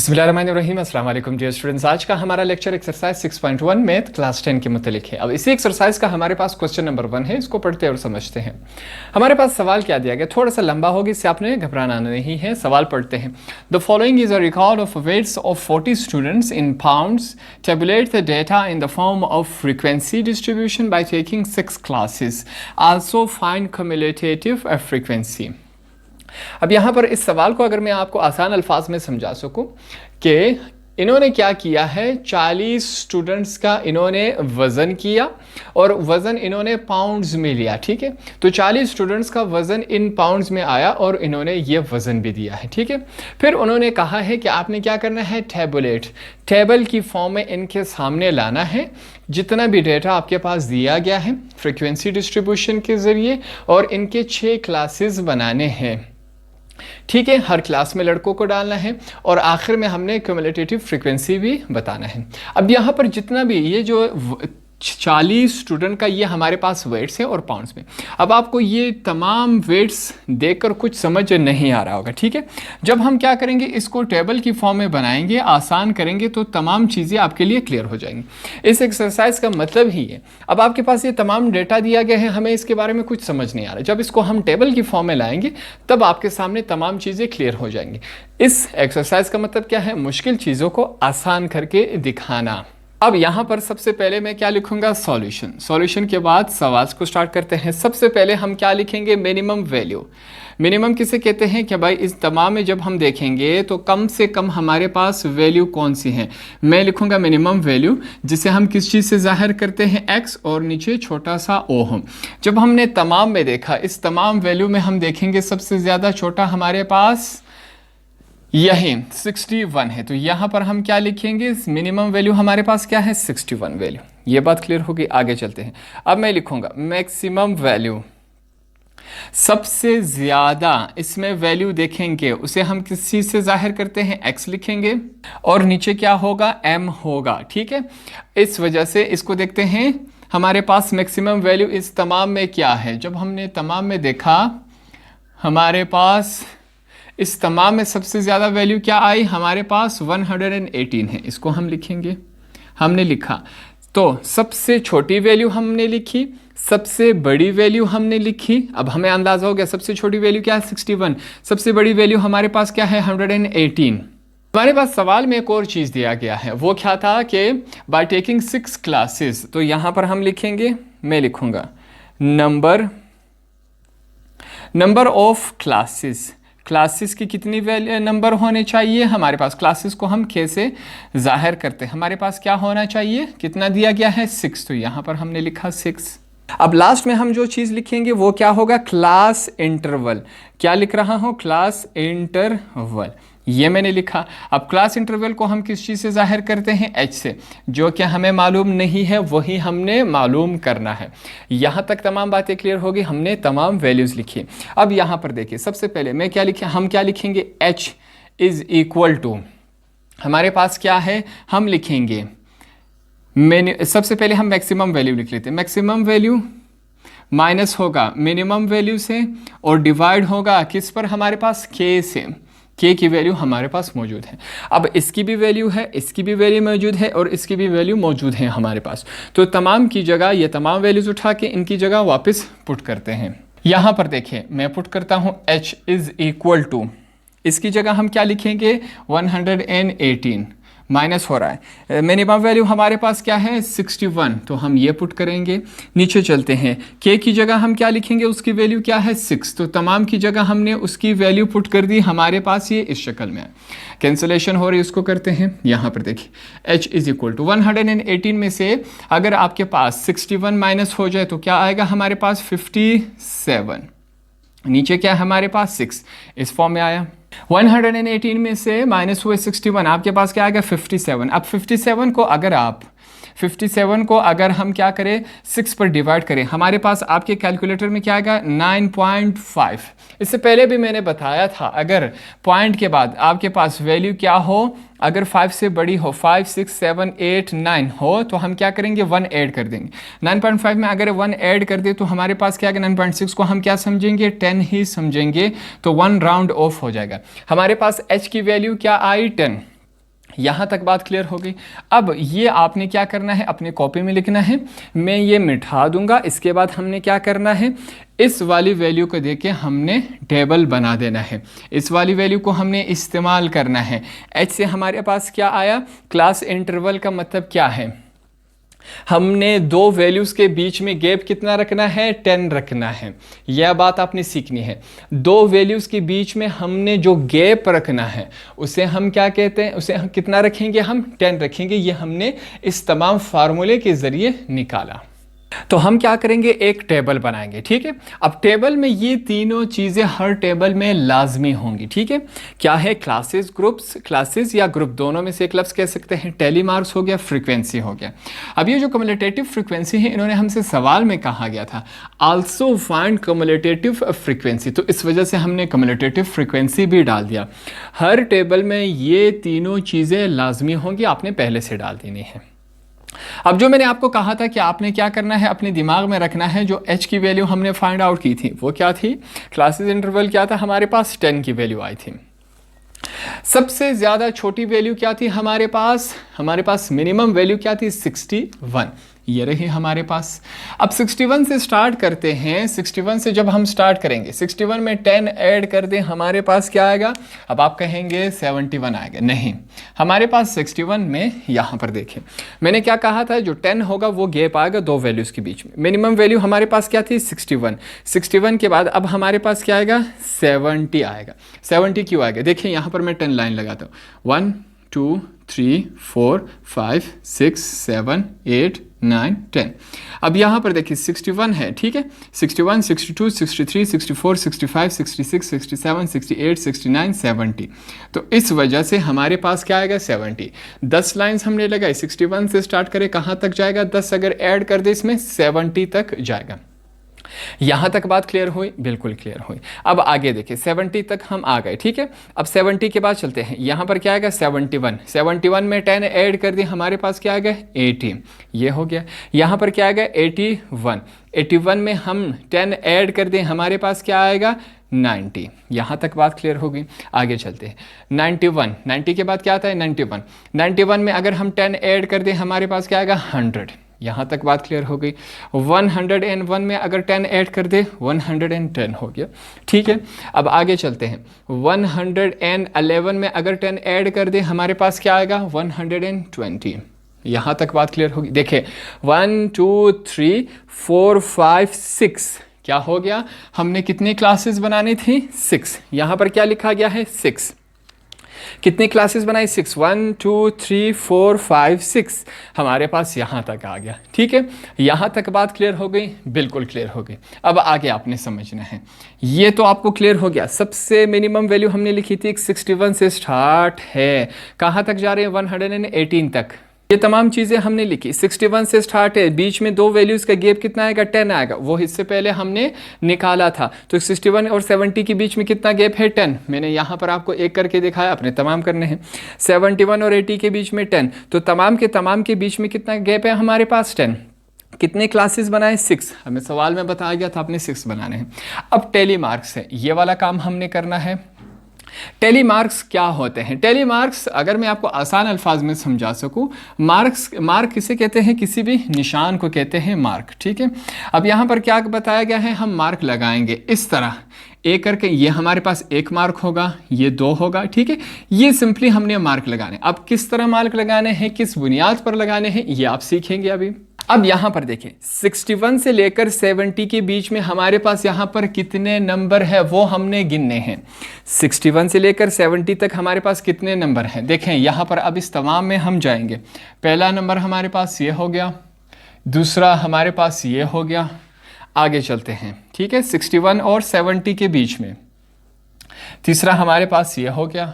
बिस्मिल्लाहिर्रहमानिर्रहीम। अस्सलाम वालेकुम डियर स्टूडेंट्स। आज का हमारा लेक्चर एक्सरसाइज 6.1 मैथ क्लास 10 के मुतालिक है। अब इसी एक्सरसाइज का हमारे पास क्वेश्चन नंबर 1 है, इसको पढ़ते और समझते हैं। हमारे पास सवाल क्या दिया गया, थोड़ा सा लंबा होगा, इससे आपने घबराना नहीं है। सवाल पढ़ते हैं। The following is a record of weights of 40 students in pounds. Tabulate the data in the form of frequency distribution by taking 6 classes. Also find cumulative frequency. अब यहाँ पर इस सवाल को अगर मैं आपको आसान अल्फाज में समझा सकूं कि इन्होंने क्या किया है, 40 स्टूडेंट्स का इन्होंने वज़न किया और वज़न इन्होंने पाउंड्स में लिया। ठीक है, तो 40 स्टूडेंट्स का वज़न इन पाउंड्स में आया और इन्होंने ये वज़न भी दिया है। ठीक है, फिर उन्होंने कहा है कि आपने क्या करना है, टेबल की फॉर्म में इनके सामने लाना है जितना भी डेटा आपके पास दिया गया है फ्रीक्वेंसी डिस्ट्रीब्यूशन के ज़रिए, और इनके 6 क्लासेस बनाने हैं। ठीक है, हर क्लास में लड़कों को डालना है और आखिर में हमने क्युमुलेटिव फ्रीक्वेंसी भी बताना है। अब यहाँ पर जितना भी ये जो 40 स्टूडेंट का ये हमारे पास वेट्स है और पाउंड्स में। अब आपको ये तमाम वेट्स देखकर कुछ समझ नहीं आ रहा होगा। ठीक है, जब हम क्या करेंगे, इसको टेबल की फॉर्म में बनाएंगे, आसान करेंगे, तो तमाम चीज़ें आपके लिए क्लियर हो जाएंगी। इस एक्सरसाइज का मतलब ही है, अब आपके पास ये तमाम डेटा दिया गया है, हमें इसके बारे में कुछ समझ नहीं आ रहा। जब इसको हम टेबल की फॉर्म में लाएंगे तब आपके सामने तमाम चीज़ें क्लियर हो जाएंगी। इस एक्सरसाइज का मतलब क्या है, मुश्किल चीज़ों को आसान करके दिखाना। अब यहाँ पर सबसे पहले मैं क्या लिखूंगा, सॉल्यूशन। सॉल्यूशन के बाद सवाल को स्टार्ट करते हैं। सबसे पहले हम क्या लिखेंगे, मिनिमम वैल्यू। मिनिमम किसे कहते हैं कि भाई इस तमाम में जब हम देखेंगे तो कम से कम हमारे पास वैल्यू कौन सी है। मैं लिखूंगा मिनिमम वैल्यू, जिसे हम किस चीज़ से जाहिर करते हैं, x, और नीचे छोटा सा ओहम। जब हमने तमाम में देखा, इस तमाम वैल्यू में हम देखेंगे सबसे ज़्यादा छोटा हमारे पास यही 61 है। तो यहाँ पर हम क्या लिखेंगे, मिनिमम वैल्यू हमारे पास क्या है, 61 वैल्यू। ये बात क्लियर होगी, आगे चलते हैं। अब मैं लिखूंगा मैक्सिमम वैल्यू। सबसे ज़्यादा इसमें वैल्यू देखेंगे उसे हम किस चीज़ से जाहिर करते हैं, x लिखेंगे, और नीचे क्या होगा, m होगा। ठीक है, इस वजह से इसको देखते हैं हमारे पास मैक्सिमम वैल्यू इस तमाम में क्या है। जब हमने तमाम में देखा, हमारे पास इस तमाम में सबसे ज़्यादा वैल्यू क्या आई, हमारे पास 118 है। इसको हम लिखेंगे, हमने लिखा। तो सबसे छोटी वैल्यू हमने लिखी, सबसे बड़ी वैल्यू हमने लिखी। अब हमें अंदाज़ा हो गया सबसे छोटी वैल्यू क्या है, 61। सबसे बड़ी वैल्यू हमारे पास क्या है, 118। हमारे पास सवाल में एक और चीज़ दिया गया है, वो क्या था कि बाय टेकिंग 6 क्लासेस। तो यहाँ पर हम लिखेंगे, मैं लिखूँगा नंबर ऑफ क्लासेस। क्लासेस की कितनी नंबर होने चाहिए हमारे पास, क्लासेस को हम कैसे जाहिर करते हैं, हमारे पास क्या होना चाहिए, कितना दिया गया है, 6। तो यहाँ पर हमने लिखा 6। अब लास्ट में हम जो चीज़ लिखेंगे वो क्या होगा, क्लास इंटरवल। क्या लिख रहा हूँ, क्लास इंटरवल, ये मैंने लिखा। अब क्लास इंटरवल को हम किस चीज़ से जाहिर करते हैं, h से। जो कि हमें मालूम नहीं है वही हमने मालूम करना है। यहाँ तक तमाम बातें क्लियर होगी, हमने तमाम वैल्यूज़ लिखी। अब यहाँ पर देखिए, सबसे पहले मैं क्या लिखे, हम क्या लिखेंगे, h इज़ इक्वल टू, हमारे पास क्या है, हम लिखेंगे सबसे पहले हम मैक्सिमम वैल्यू लिख लेते हैं। मैक्सिमम वैल्यू माइनस होगा मिनिमम वैल्यू से, और डिवाइड होगा किस पर, हमारे पास k से। k की वैल्यू हमारे पास मौजूद है। अब इसकी भी वैल्यू है, इसकी भी वैल्यू मौजूद है, और इसकी भी वैल्यू मौजूद है हमारे पास। तो तमाम की जगह ये तमाम वैल्यूज उठा के इनकी जगह वापस पुट करते हैं। यहाँ पर देखिए, मैं पुट करता हूँ h इज़ इक्वल टू, इसकी जगह हम क्या लिखेंगे, 118 माइनस हो रहा है। मिनिमम वैल्यू हमारे पास क्या है, 61। तो हम ये पुट करेंगे। नीचे चलते हैं, k की जगह हम क्या लिखेंगे, उसकी वैल्यू क्या है, 6। तो तमाम की जगह हमने उसकी वैल्यू पुट कर दी, हमारे पास ये इस शक्ल में है। कैंसलेशन हो रही है, उसको करते हैं। यहाँ पर देखिए, h इज़ इक्वल टू 118 में से अगर आपके पास 61 माइनस हो जाए तो क्या आएगा हमारे पास, 57। नीचे क्या है हमारे पास, 6। इस फॉर्म में आया। 118 में से माइनस हुए 61, आपके पास क्या आएगा, 57। अब 57 को अगर हम क्या करें, 6 पर डिवाइड करें, हमारे पास आपके कैलकुलेटर में क्या आएगा, 9.5। इससे पहले भी मैंने बताया था, अगर पॉइंट के बाद आपके पास वैल्यू क्या हो, अगर 5 से बड़ी हो, 5, 6, 7, 8, 9 हो, तो हम क्या करेंगे, 1 ऐड कर देंगे। 9.5 में अगर 1 ऐड कर दे तो हमारे पास क्या आएगा, 9.6 को हम क्या समझेंगे, 10 ही समझेंगे। तो 1 राउंड ऑफ हो जाएगा। हमारे पास h की वैल्यू क्या आई, 10। यहाँ तक बात क्लियर हो गई। अब ये आपने क्या करना है, अपने कॉपी में लिखना है। मैं ये मिटा दूंगा। इसके बाद हमने क्या करना है, इस वाली वैल्यू को देके हमने टेबल बना देना है। इस वाली वैल्यू को हमने इस्तेमाल करना है। एच से हमारे पास क्या आया, क्लास इंटरवल का मतलब क्या है, हमने दो वैल्यूज़ के बीच में गैप कितना रखना है, 10 रखना है। यह बात आपने सीखनी है। दो वैल्यूज़ के बीच में हमने जो गैप रखना है उसे हम क्या कहते हैं, उसे हम कितना रखेंगे, हम 10 रखेंगे। ये हमने इस तमाम फार्मूले के ज़रिए निकाला। तो हम क्या करेंगे, एक टेबल बनाएंगे, ठीक है। अब टेबल में ये तीनों चीज़ें हर टेबल में लाजमी होंगी, ठीक है। क्या है, क्लासेस, ग्रुप्स, क्लासेस या ग्रुप, दोनों में से एक लफ्ज़ कह सकते हैं। टेली मार्क्स हो गया, फ्रीक्वेंसी हो गया। अब ये जो कम्युलेटिव फ्रीक्वेंसी है, इन्होंने हमसे सवाल में कहा गया था आल्सो फाइंड कम्युलेटिव फ्रीक्वेंसी, तो इस वजह से हमने कम्युलेटिव फ्रीक्वेंसी भी डाल दिया। हर टेबल में ये तीनों चीज़ें लाजमी होंगी, आपने पहले से डाल देनी है। अब जो मैंने आपको कहा था कि आपने क्या करना है, अपने दिमाग में रखना है, जो h की वैल्यू हमने फाइंड आउट की थी वो क्या थी, क्लासेस इंटरवल क्या था हमारे पास, 10 की वैल्यू आई थी। सबसे ज़्यादा छोटी वैल्यू क्या थी हमारे पास मिनिमम वैल्यू क्या थी, 61, ये रही हमारे पास। अब 61 से स्टार्ट करते हैं। 61 से जब हम स्टार्ट करेंगे, 61 में 10 ऐड कर दें, हमारे पास क्या आएगा, अब आप कहेंगे 71 आएगा, नहीं, हमारे पास 61 में, यहाँ पर देखें मैंने क्या कहा था, जो 10 होगा वो गैप आएगा दो वैल्यूज़ के बीच में। मिनिमम वैल्यू हमारे पास क्या थी, 61। 61 के बाद अब हमारे पास क्या आएगा, 70 आएगा। 70 क्यों आएगा, देखिए यहाँ पर मैं 10 लाइन लगाता हूँ, 1 2 3 4 5 6 7 8 9 10। अब यहाँ पर देखिए 61 है, ठीक है, 61 62 63 64 65 66 67 68 69 70। तो इस वजह से हमारे पास क्या आएगा, 70। 10 लाइंस हमने लगाई, 61 से स्टार्ट करें, कहाँ तक जाएगा, 10 अगर ऐड कर दे इसमें 70 तक जाएगा। यहां तक बात क्लियर हुई, बिल्कुल क्लियर हुई। अब आगे देखिए 70 तक हम आ गए, ठीक है। अब 70 के बाद चलते हैं, यहां पर क्या आएगा, 71। 71 में 10 ऐड कर दिए, हमारे पास क्या आ गया, 80, ये हो गया। यहां पर क्या आएगा, 81। 81 में हम 10 ऐड कर दें, हमारे पास क्या आएगा, 90। यहाँ तक बात क्लियर होगी। आगे चलते हैं, 91। 90 के बाद क्या आता है, 91। 91 में अगर हम 10 ऐड कर दें, हमारे पास क्या आएगा, 100। यहाँ तक बात क्लियर हो गई। 101 में अगर 10 ऐड कर दे, 110 हो गया, ठीक है। अब आगे चलते हैं, 111 में अगर 10 ऐड कर दे, हमारे पास क्या आएगा, 120। यहाँ तक बात क्लियर होगी। देखिए 1 2 3 4 5 6 क्या हो गया, हमने कितनी क्लासेस बनानी थी, 6। यहाँ पर क्या लिखा गया है, 6। कितनी क्लासेस बनाई, 6। 1 2 3 4 5 6 हमारे पास यहाँ तक आ गया, ठीक है। यहाँ तक बात क्लियर हो गई, बिल्कुल क्लियर हो गई। अब आगे आपने समझना है, ये तो आपको क्लियर हो गया। सबसे मिनिमम वैल्यू हमने लिखी थी 61 से स्टार्ट है, कहाँ तक जा रहे हैं, 118 तक। ये तमाम चीज़ें हमने लिखी, 61 से स्टार्ट है, बीच में दो वैल्यूज़ का गैप कितना आएगा, 10 आएगा, वो इससे पहले हमने निकाला था। तो 61 और 70 के बीच में कितना गैप है, 10। मैंने यहाँ पर आपको एक करके दिखाया, अपने तमाम करने हैं। 71 और 80 के बीच में 10, तो तमाम के बीच में कितना गैप है हमारे पास, 10। कितने क्लासेस बनाए, 6। हमें सवाल में बताया गया था आपने 6 बनाने हैं। अब टेली मार्क्स है, ये वाला काम हमने करना है। टेली मार्क्स क्या होते हैं, टेली मार्क्स अगर मैं आपको आसान अल्फाज में समझा सकूं, मार्क किसे कहते हैं, किसी भी निशान को कहते हैं मार्क, ठीक है। अब यहाँ पर क्या बताया गया है, हम मार्क लगाएंगे इस तरह एक करके, ये हमारे पास 1 मार्क होगा, ये 2 होगा, ठीक है। ये सिंपली हमने मार्क लगाने। अब किस तरह मार्क लगाने हैं, किस बुनियाद पर लगाने हैं, ये आप सीखेंगे अभी। अब यहाँ पर देखिए 61 से लेकर 70 के बीच में हमारे पास यहाँ पर कितने नंबर है वो हमने गिनने हैं। 61 से लेकर 70 तक हमारे पास कितने नंबर हैं, देखें यहाँ पर। अब इस तमाम में हम जाएंगे, पहला नंबर हमारे पास ये हो गया, दूसरा हमारे पास ये हो गया, आगे चलते हैं, ठीक है। 61 और 70 के बीच में तीसरा हमारे पास ये हो गया।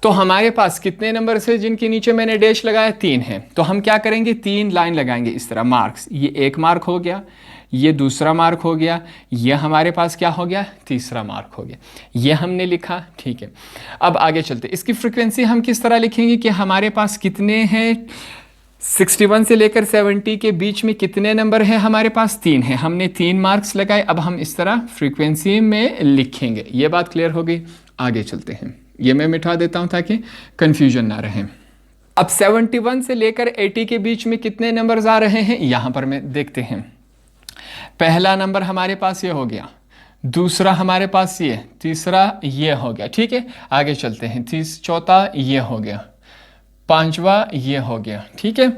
तो हमारे पास कितने नंबर से जिनके नीचे मैंने डैश लगाया, 3 है। तो हम क्या करेंगे, 3 लाइन लगाएंगे इस तरह, मार्क्स। ये 1 मार्क हो गया, ये दूसरा मार्क हो गया, ये हमारे पास क्या हो गया, तीसरा मार्क हो गया। ये हमने लिखा, ठीक है। अब आगे चलते, इसकी फ्रीक्वेंसी हम किस तरह लिखेंगे कि हमारे पास कितने हैं, 61 से लेकर 70 के बीच में कितने नंबर हैं हमारे पास, 3 हैं। हमने 3 मार्क्स लगाए। अब हम इस तरह फ्रीक्वेंसी में लिखेंगे। ये बात क्लियर हो गई। आगे चलते हैं, ये मैं मिटा देता हूँ ताकि कन्फ्यूजन ना रहे। अब 71 से लेकर 80 के बीच में कितने नंबर्स आ रहे हैं यहाँ पर मैं देखते हैं। पहला नंबर हमारे पास ये हो गया, दूसरा हमारे पास ये, तीसरा ये हो गया, ठीक है। आगे चलते हैं, चौथा ये हो गया, पांचवा ये हो गया, ठीक है।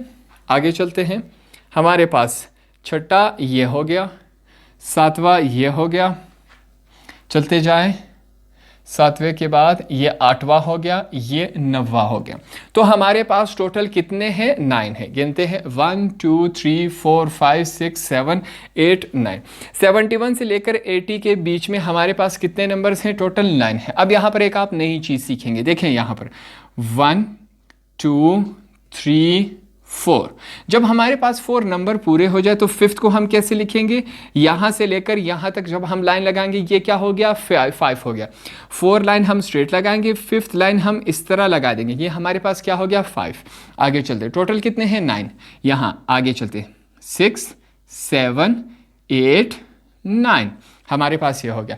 आगे चलते हैं, हमारे पास छठा ये हो गया, सातवां ये हो गया, चलते जाएं, सातवें के बाद ये आठवां हो गया, ये नौवां हो गया। तो हमारे पास टोटल कितने हैं? 9 है। गिनते हैं 1 2 3 4 5 6 7 8 9। 71 से लेकर 80 के बीच में हमारे पास कितने नंबर्स हैं? टोटल 9 है। अब यहाँ पर एक आप नई चीज़ सीखेंगे, देखें यहाँ पर 1 2 3 4। जब हमारे पास 4 नंबर पूरे हो जाए तो फिफ्थ को हम कैसे लिखेंगे? यहां से लेकर यहां तक जब हम लाइन लगाएंगे, ये क्या हो गया? 5 हो गया। 4 लाइन हम स्ट्रेट लगाएंगे, फिफ्थ लाइन हम इस तरह लगा देंगे, ये हमारे पास क्या हो गया? 5। आगे चलते, टोटल कितने हैं? 9। यहां आगे चलते 6 7 8 9 हमारे पास ये हो गया।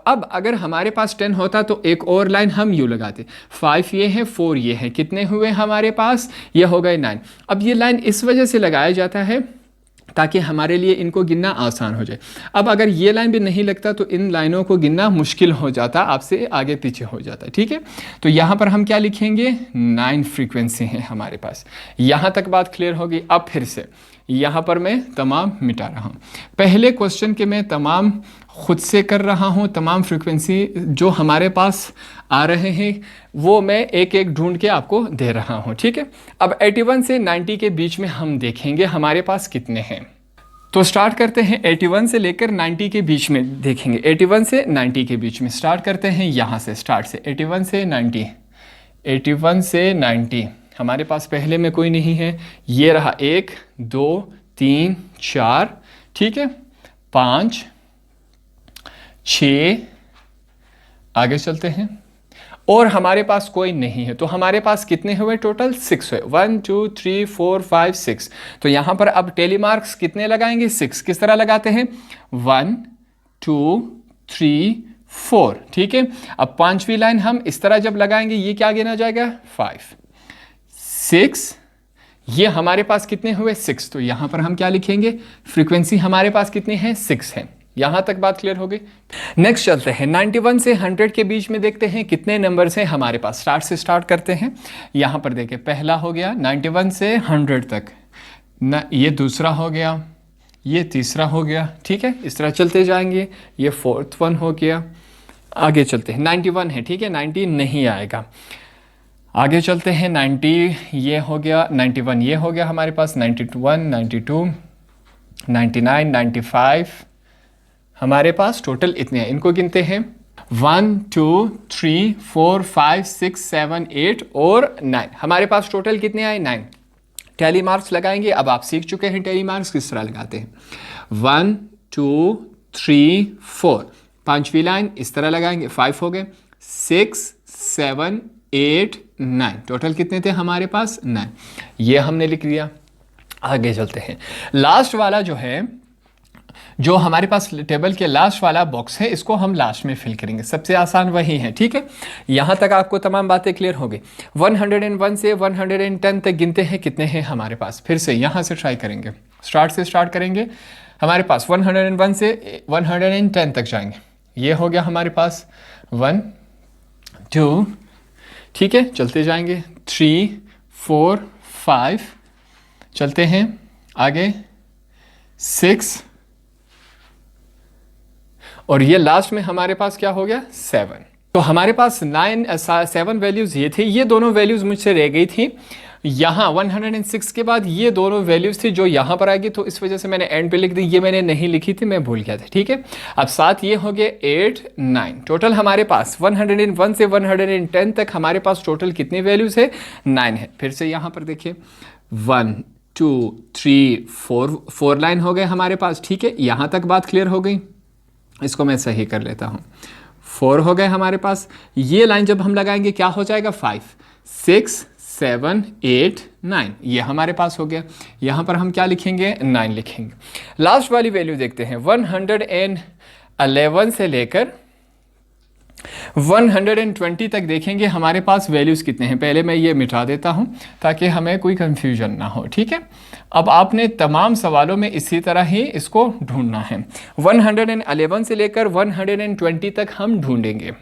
अब अगर हमारे पास 10 होता तो एक और लाइन हम यूँ लगाते, 5 ये है, 4 ये है, कितने हुए हमारे पास? ये हो गए 9। अब ये लाइन इस वजह से लगाया जाता है ताकि हमारे लिए इनको गिनना आसान हो जाए। अब अगर ये लाइन भी नहीं लगता तो इन लाइनों को गिनना मुश्किल हो जाता, आपसे आगे पीछे हो जाता है, ठीक है। तो यहाँ पर हम क्या लिखेंगे? 9 फ्रीक्वेंसी है हमारे पास। यहाँ तक बात क्लियर होगी। अब फिर से यहाँ पर मैं तमाम मिटा रहा हूँ। पहले क्वेश्चन के मैं तमाम खुद से कर रहा हूँ, तमाम फ्रीक्वेंसी जो हमारे पास आ रहे हैं वो मैं एक एक ढूंढ के आपको दे रहा हूँ, ठीक है। अब 81 से 90 के बीच में हम देखेंगे हमारे पास कितने हैं। तो स्टार्ट करते हैं 81 से लेकर 90 के बीच में देखेंगे। 81 से 90 के बीच में स्टार्ट करते हैं, यहाँ से स्टार्ट से 81 से 90। 81 से 90 हमारे पास पहले में कोई नहीं है, ये रहा 1 2 3 4, ठीक है, 5 6। आगे चलते हैं और हमारे पास कोई नहीं है, तो हमारे पास कितने हुए? टोटल 6 हुए। 1 2 3 4 5 6। तो यहाँ पर अब टेली मार्क्स कितने लगाएंगे? 6। किस तरह लगाते हैं? 1 2 3 4, ठीक है। अब पांचवी लाइन हम इस तरह जब लगाएंगे, ये क्या गिना जाएगा? 5 6। ये हमारे पास कितने हुए? 6। तो यहां पर हम क्या लिखेंगे? फ्रीक्वेंसी हमारे पास कितनी है? 6 है। यहां तक बात क्लियर हो गई। नेक्स्ट चलते हैं 91 से 100 के बीच में, देखते हैं कितने नंबर्स हैं हमारे पास। स्टार्ट से स्टार्ट करते हैं। यहां पर देखिए, पहला हो गया 91 से 100 तक, ये दूसरा हो गया, ये तीसरा हो गया, ठीक है। इस तरह चलते जाएंगे, ये फोर्थ वन हो गया। आगे चलते हैं, 91 है, ठीक है, 90 नहीं आएगा। आगे चलते हैं, 90 ये हो गया, 91 ये हो गया हमारे पास, 91 92 99 95 हमारे पास टोटल इतने हैं। इनको गिनते हैं 1 2 3 4 5 6 7 8 और 9। हमारे पास टोटल कितने आए? 9। टैली मार्क्स लगाएंगे। अब आप सीख चुके हैं टैली मार्क्स किस तरह लगाते हैं। 1 2 3 4, पांचवी लाइन इस तरह लगाएंगे, 5 हो गए, 6 7 8 9। टोटल कितने थे हमारे पास? 9। ये हमने लिख दिया। आगे चलते हैं, लास्ट वाला जो है, जो हमारे पास टेबल के लास्ट वाला बॉक्स है, इसको हम लास्ट में फिल करेंगे। सबसे आसान वही है, ठीक है। यहां तक आपको तमाम बातें क्लियर हो गई। 101 से 110 तक गिनते हैं, कितने हैं हमारे पास। फिर से यहां से ट्राई करेंगे, स्टार्ट से स्टार्ट करेंगे। हमारे पास 101 से 110 तक जाएंगे। ये हो गया हमारे पास 1 2, ठीक है, चलते जाएंगे 3 4 5, चलते हैं आगे 6, और ये लास्ट में हमारे पास क्या हो गया? 7। तो हमारे पास 7 वैल्यूज ये थे। ये दोनों वैल्यूज मुझसे रह गई थी। यहाँ 106 के बाद ये दोनों वैल्यूज थी जो यहाँ पर आएगी, तो इस वजह से मैंने एंड पे लिख दी। ये मैंने नहीं लिखी थी, मैं भूल गया था, ठीक है। अब साथ ये हो गए 8 9। टोटल हमारे पास 101 से 110 तक हमारे पास टोटल कितनी वैल्यूज है? 9 है। फिर से यहाँ पर देखिए 1 2 3 4 लाइन हो गए हमारे पास, ठीक है। यहाँ तक बात क्लियर हो गई। इसको मैं सही कर लेता हूँ। 4 हो गए हमारे पास। ये लाइन जब हम लगाएंगे क्या हो जाएगा? 5 6 7 8 9। ये हमारे पास हो गया। यहाँ पर हम क्या लिखेंगे? 9 लिखेंगे। लास्ट वाली वैल्यू देखते हैं, 111 से लेकर 120 तक देखेंगे हमारे पास वैल्यूज़ कितने हैं। पहले मैं ये मिटा देता हूँ ताकि हमें कोई कंफ्यूजन ना हो, ठीक है। अब आपने तमाम सवालों में इसी तरह ही इसको ढूंढना है। 111 से लेकर 120 तक हम ढूंढेंगे।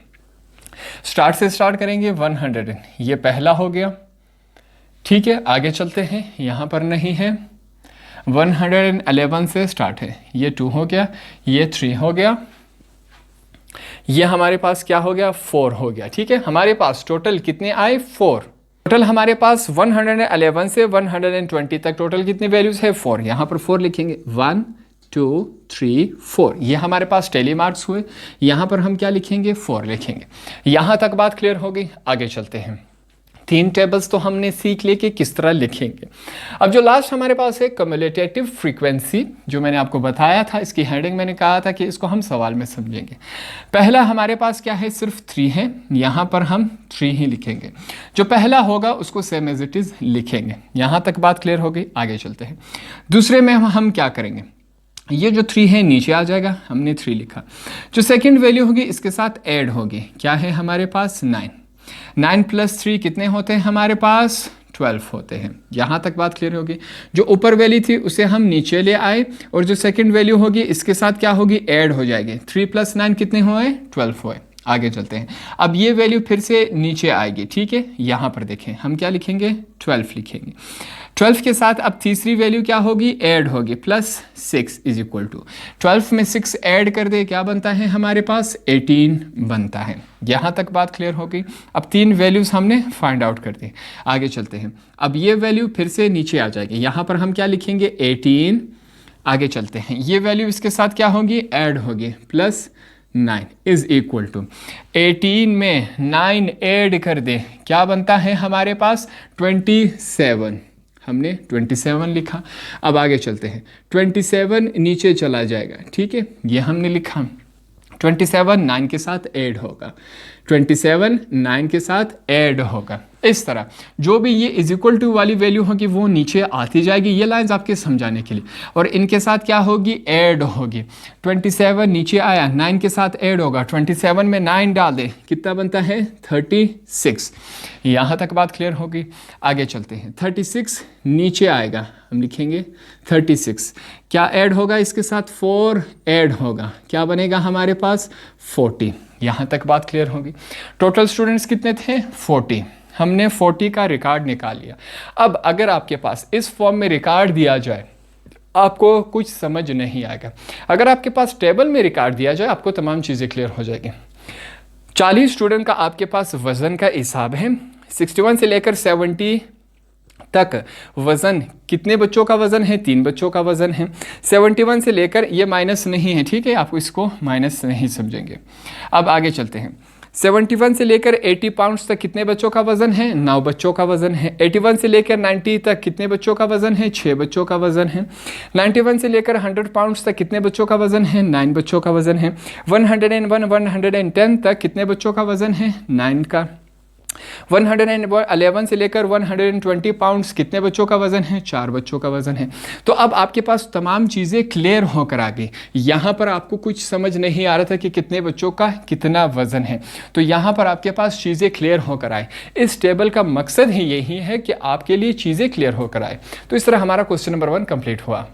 स्टार्ट से स्टार्ट करेंगे 100, ये पहला हो गया, ठीक है। आगे चलते हैं, यहाँ पर नहीं है। 111 से स्टार्ट है, ये 2 हो गया, ये 3 हो गया, ये हमारे पास क्या हो गया, 4 हो गया, ठीक है। हमारे पास टोटल कितने आए, 4। टोटल हमारे पास 111 से 120 तक टोटल कितनी वैल्यूज है, 4। यहाँ पर 4 लिखेंगे, 1 2 3 4, ये हमारे पास टेली मार्क्स हुए। यहाँ पर हम क्या लिखेंगे, 4 लिखेंगे। यहाँ तक बात क्लियर हो गई। आगे चलते हैं। 3 टेबल्स तो हमने सीख लिए कि किस तरह लिखेंगे। अब जो लास्ट हमारे पास है कम्युलेटिव फ्रीक्वेंसी, जो मैंने आपको बताया था, इसकी हेडिंग मैंने कहा था कि इसको हम सवाल में समझेंगे। पहला हमारे पास क्या है, सिर्फ 3 है, यहाँ पर हम 3 ही लिखेंगे। जो पहला होगा उसको सेम एज इट इज़ लिखेंगे। यहाँ तक बात क्लियर हो गई। आगे चलते हैं। दूसरे में हम क्या करेंगे, ये जो 3 है नीचे आ जाएगा, हमने 3 लिखा। जो सेकेंड वैल्यू होगी इसके साथ ऐड होगी, क्या है हमारे पास, 9। 9 + 3 कितने होते हैं हमारे पास, 12 होते हैं। यहाँ तक बात क्लियर होगी। जो ऊपर वैल्यू थी उसे हम नीचे ले आए, और जो सेकंड वैल्यू होगी इसके साथ क्या होगी, ऐड हो जाएगी। 3 + 9 कितने हुए, 12 हुए। आगे चलते हैं। अब ये वैल्यू फिर से नीचे आएगी, ठीक है। यहाँ पर देखें, हम क्या लिखेंगे, 12 लिखेंगे। 12 के साथ अब तीसरी वैल्यू क्या होगी, ऐड होगी, +6 = 12 में 6 ऐड कर दे, क्या बनता है हमारे पास, 18 बनता है। यहाँ तक बात क्लियर हो गई। अब 3 वैल्यूज़ हमने फाइंड आउट कर दी। आगे चलते हैं। अब ये वैल्यू फिर से नीचे आ जाएगी, यहाँ पर हम क्या लिखेंगे, 18। आगे चलते हैं। ये वैल्यू इसके साथ क्या होगी, ऐड होगी, +9 = 18 में 9 ऐड कर दे, क्या बनता है हमारे पास, 27। हमने 27 लिखा। अब आगे चलते हैं। 27 नीचे चला जाएगा, ठीक है, ये हमने लिखा। 27 9 के साथ ऐड होगा, 27 9 के साथ ऐड होगा। इस तरह जो भी ये = वाली वैल्यू होगी वो नीचे आती जाएगी। ये लाइंस आपके समझाने के लिए। और इनके साथ क्या होगी, ऐड होगी। 27 नीचे आया, 9 के साथ ऐड होगा, 27 में 9 डाल दे, कितना बनता है, 36। यहाँ तक बात क्लियर होगी। आगे चलते हैं। 36 नीचे आएगा, हम लिखेंगे 36। क्या ऐड होगा इसके साथ, 4 ऐड होगा, क्या बनेगा हमारे पास, 40। यहाँ तक बात क्लियर होगी। टोटल स्टूडेंट्स कितने थे, 40। हमने 40 का रिकॉर्ड निकाल लिया। अब अगर आपके पास इस फॉर्म में रिकॉर्ड दिया जाए, आपको कुछ समझ नहीं आएगा। अगर आपके पास टेबल में रिकॉर्ड दिया जाए, आपको तमाम चीज़ें क्लियर हो जाएगी। 40 स्टूडेंट का आपके पास वज़न का हिसाब है। 61 से लेकर 70 तक वज़न, कितने बच्चों का वज़न है, 3 बच्चों का वज़न है। 71 से लेकर, ये माइनस नहीं है, ठीक है, आपको इसको माइनस नहीं समझेंगे। अब आगे चलते हैं। 71 से लेकर 80 पाउंड्स तक कितने बच्चों का वज़न है, 9 बच्चों का वज़न है। 81 से लेकर 90 तक कितने बच्चों का वज़न है, 6 बच्चों का वज़न है। 91 से लेकर 100 पाउंड्स तक कितने बच्चों का वज़न है, 9 बच्चों का वज़न है। 101 110 तक कितने बच्चों का वज़न है, 9 का। 111 से लेकर 120 पाउंड्स कितने बच्चों का वज़न है, 4 बच्चों का वज़न है। तो अब आपके पास तमाम चीज़ें क्लियर होकर आ गई। यहाँ पर आपको कुछ समझ नहीं आ रहा था कि कितने बच्चों का कितना वज़न है, तो यहाँ पर आपके पास चीज़ें क्लियर होकर आए। इस टेबल का मकसद ही यही है कि आपके लिए चीज़ें क्लियर होकर आए। तो इस तरह हमारा क्वेश्चन नंबर 1 कंप्लीट हुआ।